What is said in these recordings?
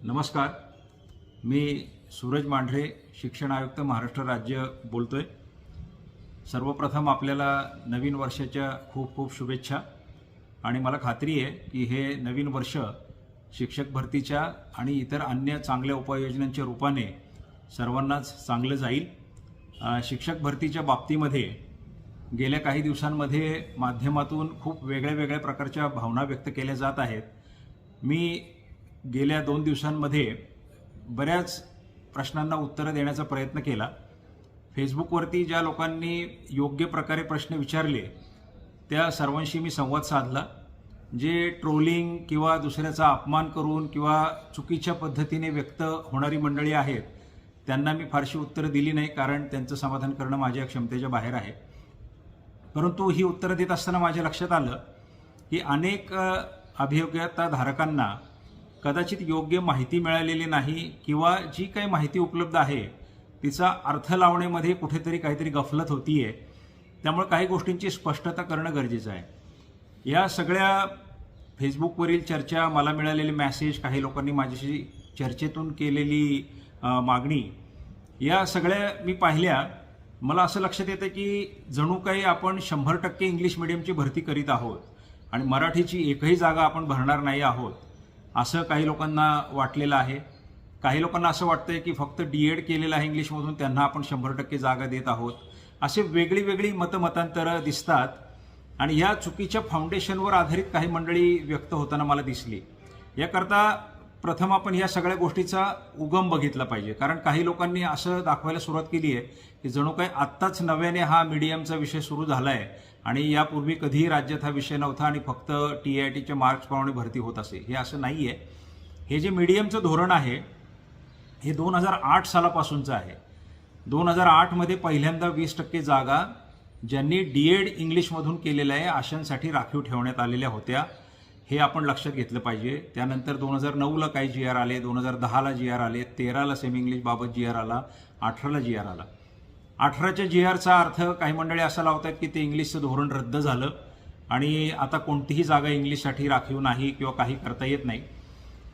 नमस्कार. मी सूरज मांढरे, शिक्षण आयुक्त महाराष्ट्र राज्य बोलतोय. सर्वप्रथम आपल्याला नवीन वर्षाच्या खूप खूप शुभेच्छा. आणि मला खात्री आहे की हे नवीन वर्ष शिक्षक भरतीच्या आणि इतर अन्य चांगल्या उपाययोजनांच्या रूपाने सर्वांनाच चांगलं जाईल. शिक्षक भरतीच्या बाबतीमध्ये गेल्या काही दिवसांमध्ये माध्यमातून खूप वेगळ्या प्रकारच्या भावना व्यक्त केल्या जात आहेत. मी गेल्या 2 दिवसांमध्ये बऱ्याच प्रश्नांना उत्तरं देण्याचा प्रयत्न केला. फेसबुकवरती ज्या लोकांनी योग्य प्रकारे प्रश्न विचारले त्या सर्वांशी मी संवाद साधला. जे ट्रोलिंग किंवा दुसऱ्याचा अपमान करून किंवा चुकीच्या पद्धतीने व्यक्त होणारी मंडळी आहेत त्यांना मी फारशी उत्तरं दिली नाही, कारण त्यांचं समाधान करणं माझ्या क्षमतेच्या बाहेर आहे. परंतु ही उत्तरं देत असताना माझ्या लक्षात आलं की अनेक अभियोग्यताधारकांना कदाचित योग्य माहिती मिळालेली नाही किंवा जी काही माहिती उपलब्ध आहे तिचा अर्थ लावण्यामध्ये कुठेतरी काहीतरी गफलत होतीये. त्यामुळे काही गोष्टींची स्पष्टता करणं गरजेचं आहे. या सगळ्या फेसबुकवरील चर्चा, मला मिळालेले मेसेज, काही लोकांनी माझ्याशी चर्चेतून केलेली मागणी, या सगळ्या मी पाहिल्या. मला असं लक्षात येतं की जणू काही आपण 100% इंग्लिश मिडियमची भरती करीत आहोत आणि मराठीची एकही जागा आपण भरणार नाही आहोत असं काही लोकांना वाटलेलं आहे. काही लोकांना असं वाटतंय की फक्त DED केलेलं आहे इंग्लिशमधून त्यांना आपण 100% जागा देत आहोत. असे वेगळी मतांतरं दिसतात आणि या चुकीच्या फाउंडेशनवर आधारित काही मंडळी व्यक्त होताना मला दिसली. याकरता प्रथम आपण या सगळ्या गोष्टीचा उगम बघितला पाहिजे. कारण काही लोकांनी असं दाखवायला सुरुवात केली आहे की जणू काही आत्ताच नव्याने हा मीडियमचा विषय सुरू झाला आहे आणि यापूर्वी कधीही राज्यात हा विषय नव्हता आणि फक्त TITच्या मार्क्सप्रमाणे भरती होत असे. हे असं नाही आहे. हे जे मीडियमचं धोरण आहे हे 2008 सालापासूनचं आहे. 2008मध्ये पहिल्यांदा 20% जागा ज्यांनी DED इंग्लिशमधून केलेलं आहे अशांसाठी राखीव ठेवण्यात आलेल्या होत्या. हे आपण लक्षात घेतलं पाहिजे. त्यानंतर 2009ला काही GR आले, 2010ला GR आले, 13ला सेमी इंग्लिश बाबत GR आला, 18ला GR आला. 18च्या GRचा अर्थ काही मंडळी असा लावतात की ते इंग्लिशचं धोरण रद्द झालं आणि आता कोणतीही जागा इंग्लिशसाठी राखीव नाही किंवा काही करता येत नाही.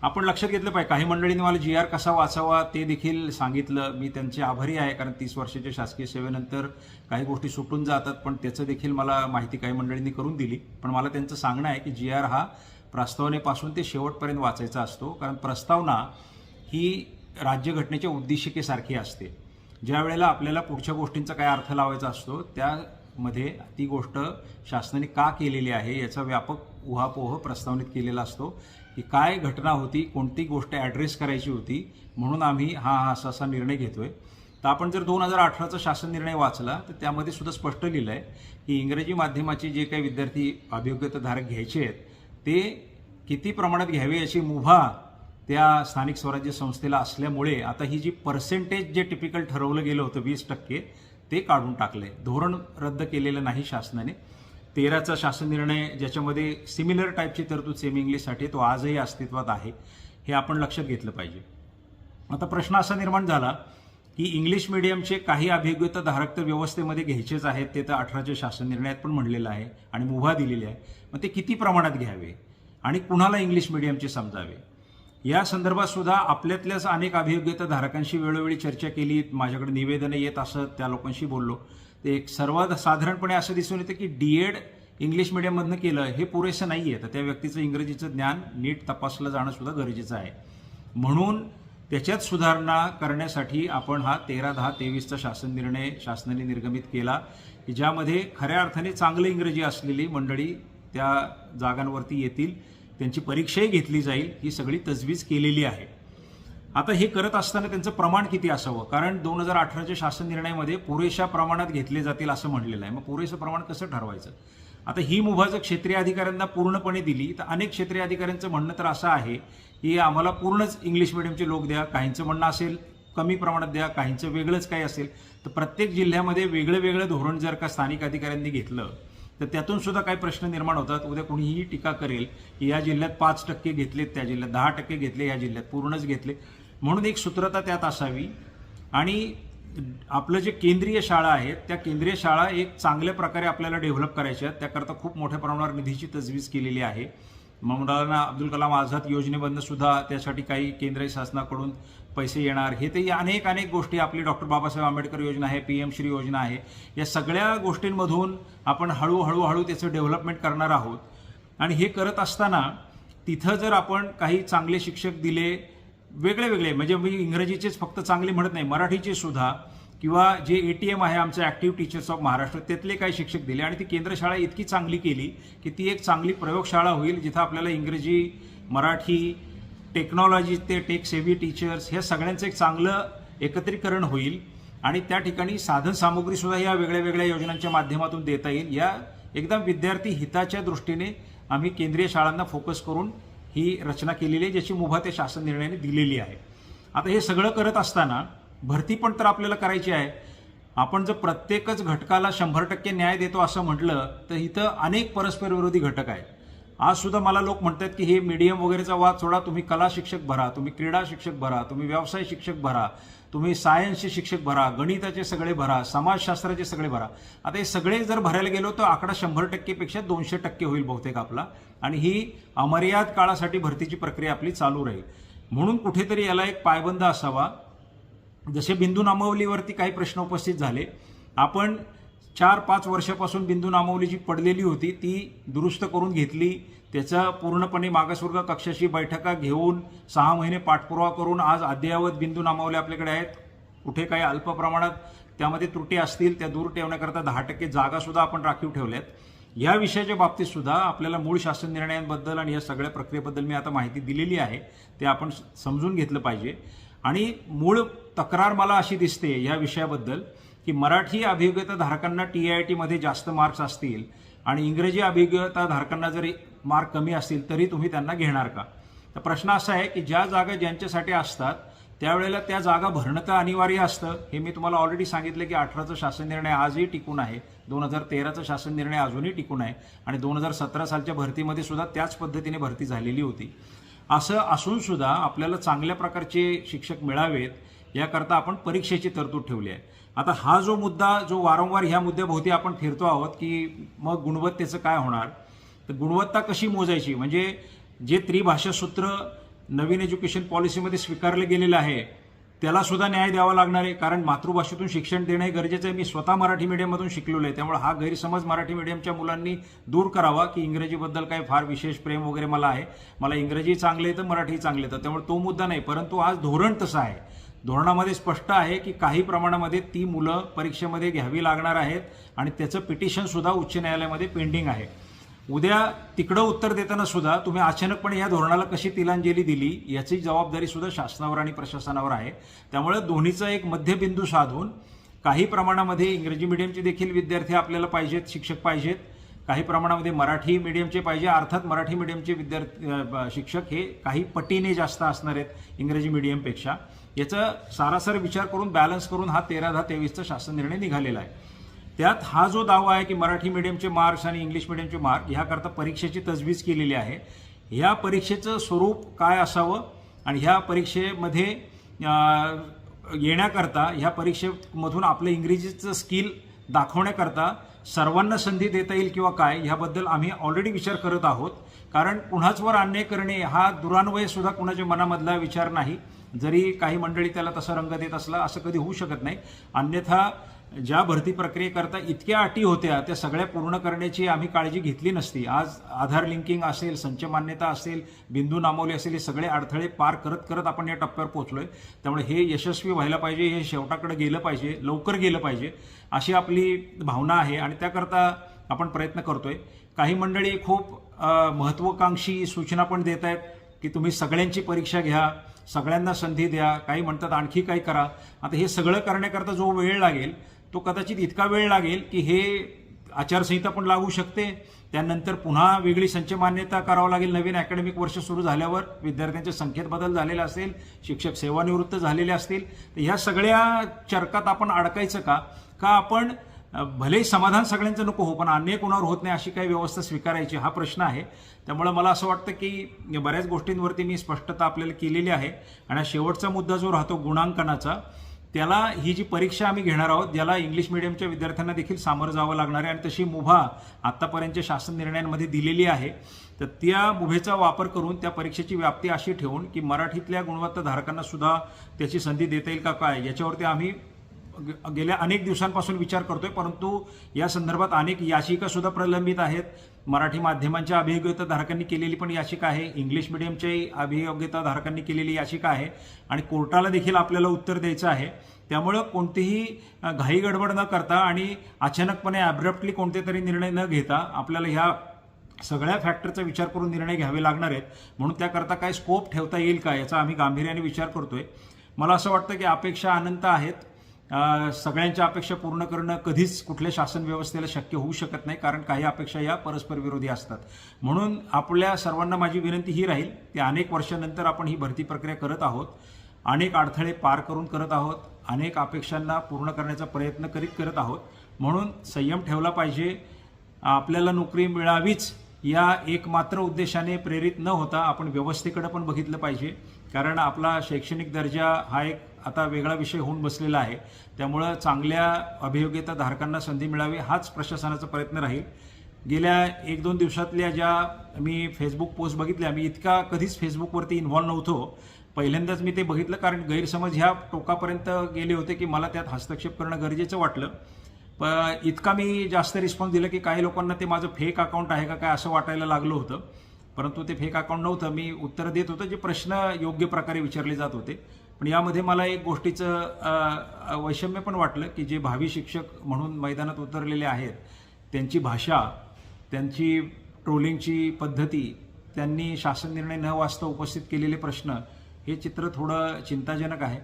आपण लक्षात घेतलं पाहिजे. काही मंडळींनी मला GR कसा वाचावा ते देखील सांगितलं. मी त्यांचे आभारी आहे, कारण 30 वर्षाच्या शासकीय सेवेनंतर काही गोष्टी सुटून जातात, पण त्याचं देखील मला माहिती काही मंडळींनी करून दिली. पण मला त्यांचं सांगणं आहे की GR हा प्रस्तावनेपासून ते शेवटपर्यंत वाचायचा असतो, कारण प्रस्तावना ही राज्यघटनेच्या उद्देशिकेसारखी असते. ज्या वेळेला आपल्याला पुढच्या गोष्टींचा काय अर्थ लावायचा असतो त्यामध्ये ती गोष्ट शासनाने का केलेली आहे याचा व्यापक उहापोह प्रस्तावनेत केलेला असतो की काय घटना होती, कोणती गोष्ट ॲड्रेस करायची होती, म्हणून आम्ही हा असा निर्णय घेतोय. तर आपण जर 2018चा शासन निर्णय वाचला तर त्यामध्ये सुद्धा स्पष्ट लिहिलं आहे की इंग्रजी माध्यमाचे जे काही विद्यार्थी अभियोग्यताधारक घ्यायचे आहेत ते किती प्रमाणात घ्यावे याची मुभा त्या स्थानिक स्वराज्य संस्थेला असल्यामुळे आता ही जी पर्सेंटेज जे टिपिकल ठरवलं गेलं होतं 20% ते काढून टाकले. धोरण रद्द केलेलं नाही शासनाने. 13चा शासन निर्णय ज्याच्यामध्ये सिमिलर टाईपची तरतूद सेमी इंग्लिशसाठी तो आजही अस्तित्वात आहे. हे आपण लक्षात घेतलं पाहिजे. आता प्रश्न असा निर्माण झाला की इंग्लिश मिडियमचे काही अभियोग्यताधारक तर व्यवस्थेमध्ये घ्यायचेच आहेत, ते तर 18च्या शासन निर्णयात पण म्हणलेलं आहे आणि मुभा दिलेली आहे. मग ते किती प्रमाणात घ्यावे आणि कुणाला इंग्लिश मिडियमचे समजावे या संदर्भात सुद्धा आपल्यातल्याच अनेक अभियोग्यताधारकांशी वेळोवेळी चर्चा केली. माझ्याकडे निवेदनं येत असत, त्या लोकांशी बोललो. ते एक सर्वसाधारणपणे असं दिसून येतं की DED इंग्लिश मिडियममधनं केलं हे पुरेसं नाही आहे. तर त्या व्यक्तीचं इंग्रजीचं ज्ञान नीट तपासलं जाणं सुद्धा गरजेचं आहे. म्हणून त्याच्यात सुधारणा करण्यासाठी आपण हा 13/10/23चा शासन निर्णय शासनाने निर्गमित केला की ज्यामध्ये खऱ्या अर्थाने चांगलं इंग्रजी असलेली मंडळी त्या जागांवरती येतील, त्यांची परीक्षाही घेतली जाईल, ही सगळी तजवीज केलेली आहे. आता हे करत असताना त्यांचं प्रमाण किती असावं, कारण 2018च्या शासन निर्णयामध्ये पुरेशा प्रमाणात घेतले जातील असं म्हणलेलं आहे. मग पुरेसं प्रमाण कसं ठरवायचं? आता ही मुभा जर क्षेत्रीय अधिकाऱ्यांना पूर्णपणे दिली तर अनेक क्षेत्रीय अधिकाऱ्यांचं म्हणणं तर असं आहे की आम्हाला पूर्णच इंग्लिश मिडियमचे लोक द्या. काहींचं म्हणणं असेल कमी प्रमाणात द्या, काहींचं वेगळंच काही असेल. तर प्रत्येक जिल्ह्यामध्ये वेगळं धोरण जर का स्थानिक अधिकाऱ्यांनी घेतलं तर त्यातून सुद्धा काही प्रश्न निर्माण होतात. उद्या कोणीही टीका करेल की या जिल्ह्यात 5% घेतलेत, त्या जिल्ह्यात 10% घेतले, या जिल्ह्यात पूर्णच घेतले. म्हणून एक सूत्रता त्यात असावी. आणि आपलं जे केंद्रीय शाळा आहेत त्या केंद्रीय शाळा एक चांगल्या प्रकारे आपल्याला डेव्हलप करायच्या आहेत. त्याकरता खूप मोठ्या प्रमाणावर निधीची तजवीज केलेली आहे. मौलाना अब्दुल कलाम आझाद योजनेमधनं सुद्धा त्यासाठी काही केंद्र शासनाकडून पैसे येणार. हे ते अनेक गोष्टी आपली डॉक्टर बाबासाहेब आंबेडकर योजना आहे, PM श्री योजना आहे. या सगळ्या गोष्टींमधून आपण हळूहळू त्याचं डेव्हलपमेंट करणार आहोत. आणि हे करत असताना तिथं जर आपण काही चांगले शिक्षक दिले, वेगळे म्हणजे मी इंग्रजीचेच फक्त चांगले म्हणत नाही, मराठीचे सुद्धा, किंवा जे ATM आहे आमचं ॲक्टिव्ह टीचर्स ऑफ महाराष्ट्र, त्यातले काही शिक्षक दिले आणि ती केंद्रशाळा इतकी चांगली केली की ती एक चांगली प्रयोगशाळा होईल, जिथं आपल्याला इंग्रजी, मराठी, टेक्नॉलॉजी, ते टेक सेव्ही टीचर्स, हे सगळ्यांचं एक चांगलं एकत्रीकरण होईल. आणि त्या ठिकाणी साधन सामुग्री सुद्धा या वेगळ्या योजनांच्या माध्यमातून देता येईल. या एकदम विद्यार्थी हिताच्या दृष्टीने आम्ही केंद्रीय शाळांना फोकस करून ही रचना केलेली आहे, ज्याची मुभा त्या शासन निर्णयाने दिलेली आहे. आता हे सगळं करत असताना भरती पण तर आपल्याला करायची आहे. आपण जर प्रत्येकच घटकाला 100% न्याय देतो असं म्हटलं तर इथं अनेक परस्पर विरोधी घटक आहेत. आज सुद्धा मला लोक म्हणतात की हे मीडियम वगैरेचा वाद सोडा, तुम्ही कला शिक्षक भरा, तुम्ही क्रीडा शिक्षक भरा, तुम्ही व्यवसाय शिक्षक भरा, तुम्ही सायन्सचे शिक्षक भरा, गणिताचे सगळे भरा, समाजशास्त्राचे सगळे भरा. आता हे सगळे जर भरायला गेलो तर आकडा 100% पेक्षा 200% होईल बहुतेक आपला. आणि ही अमर्याद काळासाठी भरतीची प्रक्रिया आपली चालू राहील. म्हणून कुठेतरी याला एक पायबंद असावा. जसे बिंदू नामावलीवरती काही प्रश्न उपस्थित झाले, आपण 4-5 वर्षापासून बिंदू नामावली जी पडलेली होती ती दुरुस्त करून घेतली. त्याचा पूर्णपणे मागासवर्ग कक्षाची बैठका घेऊन 6 महिने पाठपुरावा करून आज अद्ययावत बिंदू नामावली आपल्याकडे आहेत. कुठे काही अल्प प्रमाणात त्यामध्ये त्रुटी असतील त्या दूर ठेवण्याकरता 10% जागा सुद्धा आपण राखीव ठेवल्यात. या विषयाच्या बाबतीत सुद्धा आपल्याला मूळ शासन निर्णयांबद्दल आणि या सगळ्या प्रक्रियेबद्दल मी आता माहिती दिलेली आहे, ते आपण समजून घेतलं पाहिजे. आणि मूळ तक्रार मला अशी दिसते या विषयाबद्दल की मराठी अभियोग्यता धारकांना TIIT मध्ये जास्त मार्क्स असतील आणि इंग्रजी अभियोग्यता धारकांना जरी मार्क कमी असतील तरी तुम्ही त्यांना घेणार का. तर प्रश्न असा आहे की ज्या जागा ज्यांच्यासाठी असतात त्यावेळेला त्या जागा भरणं तर अनिवार्य असतं. हे मी तुम्हाला ऑलरेडी सांगितलं की 18चा शासन निर्णय आजही टिकून आहे, 2013चा शासन निर्णय अजूनही टिकून आहे आणि 2017 सालच्या भरतीमध्ये सुद्धा त्याच पद्धतीने भरती झालेली होती. असं असून सुद्धा आपल्याला चांगल्या प्रकारचे शिक्षक मिळावेत याकरता आपण परीक्षेची तरतूद ठेवली आहे. आता हा जो मुद्दा जो वारंवार ह्या मुद्द्याभोवती आपण फिरतो आहोत की मग गुणवत्तेचं काय होणार, तर गुणवत्ता कशी मोजायची, म्हणजे जे त्रिभाषा सूत्र नवीन एज्युकेशन पॉलिसीमध्ये स्वीकारलं गेलेलं आहे त्याला सुद्धा न्याय द्यावा लागणार आहे. कारण मातृभाषेतून शिक्षण देणं हे गरजेचं आहे. मी स्वतः मराठी मीडियममधून शिकलेलो आहे, त्यामुळे हा गैरसमज मराठी मीडियमच्या मुलांनी दूर करावा की इंग्रजीबद्दल काही फार विशेष प्रेम वगैरे मला आहे, मला इंग्रजी चांगलं येतं, मराठी चांगलं येतं, त्यामुळे तो मुद्दा नाही. परंतु आज धोरण तसं आहे, धोरणामध्ये स्पष्ट आहे की काही प्रमाणामध्ये ती मुलं परीक्षेमध्ये घ्यावी लागणार आहेत आणि त्याचं पिटिशन सुद्धा उच्च न्यायालयामध्ये पेंडिंग आहे. उद्या तिकडं उत्तर देताना सुद्धा तुम्ही अचानकपणे या धोरणाला कशी तिलांजली दिली याची जबाबदारी सुद्धा शासनावर आणि प्रशासनावर आहे. त्यामुळे दोन्हीचा एक मध्यबिंदू साधून काही प्रमाणामध्ये इंग्रजी मीडियमचे देखील विद्यार्थी आपल्याला पाहिजेत, शिक्षक पाहिजेत, काही प्रमाणामध्ये मराठी मीडियमचे पाहिजे. अर्थात मराठी मीडियमचे विद्यार्थी शिक्षक हे काही पटीने जास्त असणार आहेत इंग्रजी मीडियमपेक्षा. याचा सारासार विचार करून बॅलन्स करून हा 13/10/23चा शासन निर्णय निघालेला आहे. त्यात हा जो दावा आहे की मराठी मीडियमचे मार्क्स आणि इंग्लिश मीडियमचे मार्क ह्याकरता परीक्षेची तजवीज केलेली आहे. ह्या परीक्षेचं स्वरूप काय असावं आणि ह्या परीक्षेमध्ये येण्याकरता, ह्या परीक्षेमधून आपलं इंग्रजीचं स्किल दाखवण्याकरता सर्वांना संधी देता येईल किंवा काय, ह्याबद्दल आम्ही ऑलरेडी विचार करत आहोत. कारण कुणाचवर अन्याय करणे हा दुरान्वय सुद्धा कुणाच्या मनामधला विचार नाही. जरी काही मंडळी त्याला तसा रंग देत असला असं कधी होऊ शकत नाही. अन्यथा ज्या भरती प्रक्रियेकरता इतक्या अटी होत्या त्या सगळ्या पूर्ण करण्याची आम्ही काळजी घेतली नसती. आज आधार लिंकिंग असेल, संच मान्यता असेल, बिंदू नामावली असेल, हे सगळे अडथळे पार करत करत आपण या टप्प्यावर पोहोचलोय. त्यामुळे हे यशस्वी व्हायला पाहिजे, हे शेवटाकडे गेलं पाहिजे, लवकर गेलं पाहिजे अशी आपली भावना आहे आणि त्याकरता आपण प्रयत्न करतोय. काही मंडळी खूप महत्त्वाकांक्षी सूचना पण देत आहेत की तुम्ही सगळ्यांची परीक्षा घ्या, सगळ्यांना संधी द्या, काही म्हणतात आणखी काही करा. आता हे सगळं करण्याकरता जो वेळ लागेल तो कदाचित इतका वेळ लागेल की हे आचारसंहिता पण लागू शकते, त्यानंतर पुन्हा वेगळी संच मान्यता करावं लागेल. नवीन अकॅडमिक वर्ष सुरू झाल्यावर विद्यार्थ्यांच्या संख्येत बदल झालेला असेल, शिक्षक सेवानिवृत्त झालेले असतील, तर ह्या सगळ्या चरकात आपण अडकायचं का आपण भलेही समाधान सगळ्यांचं नको हो, पण अन्याय कोणावर होत नाही अशी काही व्यवस्था स्वीकारायची, हा प्रश्न आहे. त्यामुळे मला असं वाटतं की बऱ्याच गोष्टींवरती मी स्पष्टता आपल्याला केलेली आहे. आणि शेवटचा मुद्दा जो राहतो गुणांकनाचा, त्याला ही जी परीक्षा आम्ही घेणार आहोत, ज्याला इंग्लिश मिडियमच्या विद्यार्थ्यांना देखील सामोरं जावं लागणार आहे आणि तशी मुभा आतापर्यंतच्या शासन निर्णयांमध्ये दिलेली आहे. तर त्या मुभेचा वापर करून त्या परीक्षेची व्याप्ती अशी ठेवून की मराठीतल्या गुणवत्ताधारकांना सुद्धा त्याची संधी देता येईल का काय, याच्यावरती आम्ही गेल्या अनेक दिवसांपासून विचार करतोय. परंतु या संदर्भात अनेक याचिका सुद्धा प्रलंबित आहेत. मराठी माध्यमांच्या अभियोग्यताधारकांनी केलेली पण याचिका आहे, इंग्लिश मिडियमच्याही अभियोग्यताधारकांनी केलेली याचिका आहे आणि कोर्टाला देखील आपल्याला उत्तर द्यायचं आहे. त्यामुळं कोणतीही घाई गडबड न करता आणि अचानकपणे ॲब्रप्टली कोणते तरी निर्णय न घेता आपल्याला ह्या सगळ्या फॅक्टरचा विचार करून निर्णय घ्यावे लागणार आहेत. म्हणून त्याकरता काय स्कोप ठेवता येईल का याचा आम्ही गांभीर्याने विचार करतोय. मला असं वाटतं की अपेक्षा अनंत आहेत. सगळ्यांच्या अपेक्षा पूर्ण करणं कधीच कुठल्या शासन व्यवस्थेला शक्य होऊ शकत नाही, कारण काही अपेक्षा या परस्पर विरोधी असतात. म्हणून आपल्या सर्वांना माझी विनंती ही राहील की अनेक वर्षानंतर आपण ही भरती प्रक्रिया करत आहोत, अनेक अडथळे पार करून करत आहोत, अनेक अपेक्षांना पूर्ण करण्याचा प्रयत्न करत आहोत. म्हणून संयम ठेवला पाहिजे. आपल्याला नोकरी मिळावीच या एकमात्र उद्देशाने प्रेरित न होता आपण व्यवस्थेकडे पण बघितलं पाहिजे, कारण आपला शैक्षणिक दर्जा हा एक आता वेगळा विषय होऊन बसलेला आहे. त्यामुळं चांगल्या अभियोग्यताधारकांना संधी मिळावी हाच प्रशासनाचा प्रयत्न राहील. गेल्या 1-2 दिवसातल्या ज्या मी फेसबुक पोस्ट बघितल्या, मी इतका कधीच फेसबुकवरती इन्व्हॉल्व नव्हतो. पहिल्यांदाच मी ते बघितलं, कारण गैरसमज ह्या टोकापर्यंत गेले होते की मला त्यात हस्तक्षेप करणं गरजेचं वाटलं. पण इतका मी जास्त रिस्पॉन्स दिला की काही लोकांना ते माझं फेक अकाउंट आहे का काय असं वाटायला लागलं होतं. परंतु ते फेक अकाउंट नव्हतं. मी उत्तरं देत होतो जे प्रश्न योग्य प्रकारे विचारले जात होते. पण यामध्ये मला एक गोष्टीचं वैषम्य पण वाटलं की जे भावी शिक्षक म्हणून मैदानात उतरलेले आहेत, त्यांची भाषा, त्यांची ट्रोलिंगची पद्धती, त्यांनी शासन निर्णय न वाचता उपस्थित केलेले प्रश्न, हे चित्र थोडं चिंताजनक आहे.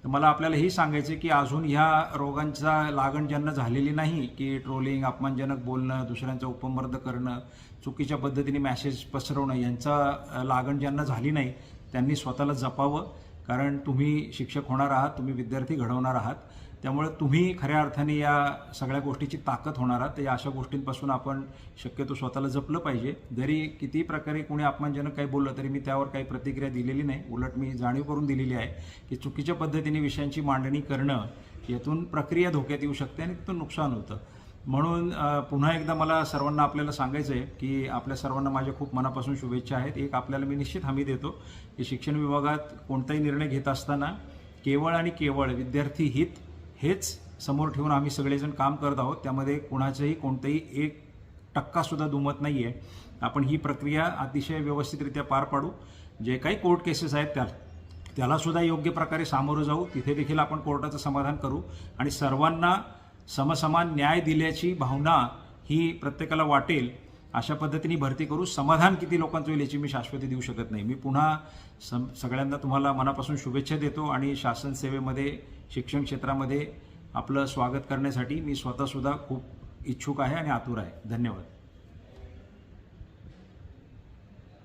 तर मला आपल्याला हे सांगायचं की अजून ह्या रोगांचा लागण ज्यांना झालेली नाही, की ट्रोलिंग, अपमानजनक बोलणं, दुसऱ्यांचा उपमर्द करणं, चुकीच्या पद्धतीने मॅसेज पसरवणं, यांचा लागण ज्यांना झाली नाही त्यांनी स्वतःला जपावं. कारण तुम्ही शिक्षक होणार आहात, तुम्ही विद्यार्थी घडवणार आहात. त्यामुळे तुम्ही खऱ्या अर्थाने या सगळ्या गोष्टीची ताकद होणार आहात. या अशा गोष्टींपासून आपण शक्यतो स्वतःला जपलं पाहिजे. जरी किती प्रकारे कोणी अपमानजनक काही बोललं तरी मी त्यावर काही प्रतिक्रिया दिलेली नाही. उलट मी जाणीव करून दिलेली आहे की चुकीच्या पद्धतीने विषयांची मांडणी करणं, यातून प्रक्रिया धोक्यात येऊ शकते आणि तिथून नुकसान होतं. म्हणून पुन्हा एकदा मला सर्वांना आपल्याला सांगायचं आहे की आपल्या सर्वांना माझ्या खूप मनापासून शुभेच्छा आहेत. एक आपल्याला मी निश्चित हमी देतो की शिक्षण विभागात कोणताही निर्णय घेत असताना केवळ आणि केवळ विद्यार्थी हित हेच समोर ठेवून आम्ही सगळेजण काम करत आहोत. त्यामध्ये कोणाचंही कोणतंही 1% दुमत नाही आहे. आपण ही प्रक्रिया अतिशय व्यवस्थितरित्या पार पाडू. जे काही कोर्ट केसेस आहेत त्यालासुद्धा योग्य प्रकारे सामोरं जाऊ. तिथे देखील आपण कोर्टाचं समाधान करू आणि सर्वांना समसमान न्याय दिल्याची भावना ही प्रत्येकाला वाटेल अशा पद्धतीने भरती करू. समाधान किती लोकांचं होईल याची मी शाश्वती देऊ शकत नाही. मी पुन्हा सगळ्यांना तुम्हाला मनापासून शुभेच्छा देतो आणि शासन सेवेमध्ये, शिक्षण क्षेत्रामध्ये आपलं स्वागत करण्यासाठी मी स्वतःसुद्धा खूप इच्छुक आहे आणि आतुर आहे. धन्यवाद.